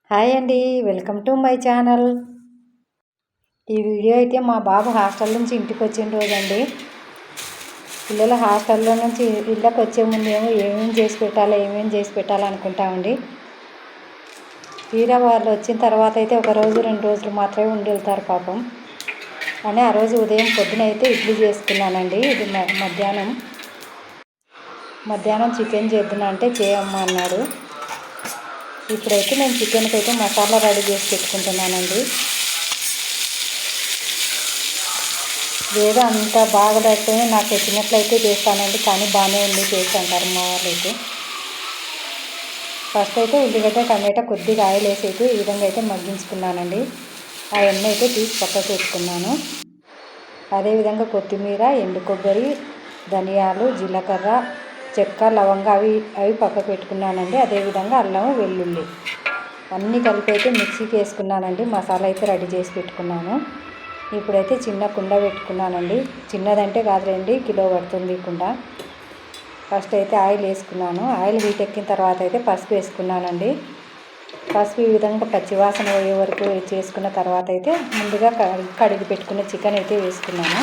Hi అండి, welcome to my channel. ఈ video అయితే మా బాబు హాస్టల్ నుంచి ఇంటికి వచ్చిన రోజండి. పిల్లలు హాస్టల్లో నుంచి ఇళ్ళకి వచ్చే ముందేమో ఏమేమి చేసి పెట్టాలి అనుకుంటామండి. తీరా వాళ్ళు వచ్చిన తర్వాత అయితే ఒక రోజు 2 రోజులు మాత్రమే ఉండి వెళ్తారు పాపం. అని ఆ రోజు ఉదయం పొద్దున అయితే ఇడ్లీ చేసుకున్నానండి. ఇది మధ్యాహ్నం చికెన్ చేద్దునా అంటే చేయమ్మా అన్నాడు. ఇప్పుడైతే నేను చికెన్కి అయితే మసాలా రెడీ చేసి పెట్టుకుంటున్నానండి. ఏదో అంత బాగా లేకపోయినా నాకు వచ్చినట్లయితే చేస్తానండి, కానీ బాగానే ఉంది టేస్ట్ అంటారు మా వాళ్ళు అయితే. ఫస్ట్ అయితే ఉల్లిగడ్డ టమాటా కొద్దిగా ఆయిల్ వేసి అయితే ఈ విధంగా అయితే మగ్గించుకున్నానండి. ఆ ఎన్న అయితే తీసి పక్కకు పెట్టుకున్నాను. అదేవిధంగా కొత్తిమీర, ఎండు కొబ్బరి, ధనియాలు, జీలకర్ర, చెక్క, లవంగా అవి పక్కకు పెట్టుకున్నానండి. అదేవిధంగా అల్లం, వెల్లుల్లి అన్నీ కలిపి అయితే మిక్సీకి వేసుకున్నానండి. మసాలా అయితే రెడీ చేసి పెట్టుకున్నాను. ఇప్పుడైతే చిన్న కుండ పెట్టుకున్నానండి. చిన్నదంటే కాదులేండి, కిలో పడుతుంది కుండ. ఫస్ట్ అయితే ఆయిల్ వేసుకున్నాను. ఆయిల్ హీట్ ఎక్కిన తర్వాత అయితే పసుపు వేసుకున్నానండి. పసుపు ఈ విధంగా పచ్చివాసన పోయే వరకు చేసుకున్న తర్వాత అయితే ముందుగా కడిగి పెట్టుకున్న చికెన్ అయితే వేసుకున్నాను.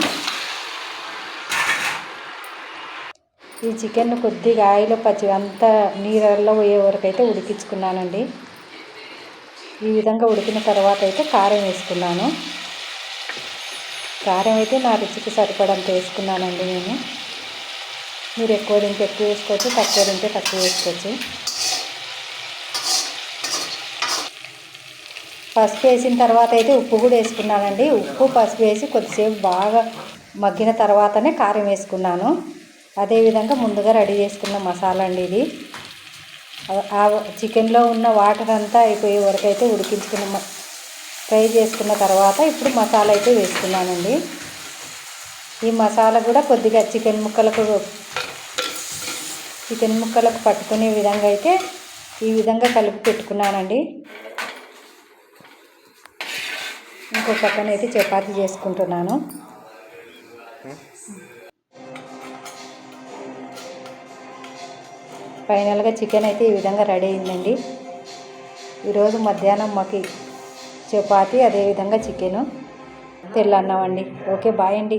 ఈ చికెన్ కొద్దిగా ఆయిల్ అంతా నీళ్ళల్లో పోయే వరకు అయితే ఉడికించుకున్నానండి. ఈ విధంగా ఉడికిన తర్వాత అయితే కారం వేసుకున్నాను. కారం అయితే నా రుచికి సరిపడంత వేసుకున్నానండి నేను. మీరు ఎక్కువ తింటే ఎక్కువ వేసుకోవచ్చు, తక్కువ తింటే తక్కువ వేసుకోవచ్చు. పసుపు వేసిన తర్వాత అయితే ఉప్పు కూడా వేసుకున్నానండి. ఉప్పు పసుపు వేసి కొద్దిసేపు బాగా మగ్గిన తర్వాతనే కారం వేసుకున్నాను. అదేవిధంగా ముందుగా రెడీ చేసుకున్న మసాలా అండి ఇది. ఆ చికెన్లో ఉన్న వాటర్ అంతా అయిపోయే వరకు అయితే ఫ్రై చేసుకున్న తర్వాత ఇప్పుడు మసాలా అయితే వేసుకున్నానండి. ఈ మసాలా కూడా కొద్దిగా చికెన్ ముక్కలకు పట్టుకునే విధంగా అయితే ఈ విధంగా కలిపి పెట్టుకున్నానండి. ఇంకో పక్కన అయితే చపాతీ చేసుకుంటున్నాను. ఫైనల్గా చికెన్ అయితే ఈ విధంగా రెడీ అయిందండి. ఈరోజు మధ్యాహ్నం మాకు చపాతీ, అదేవిధంగా చికెను, తెల్లన్నం అండి. ఓకే, బాయ్ అండి.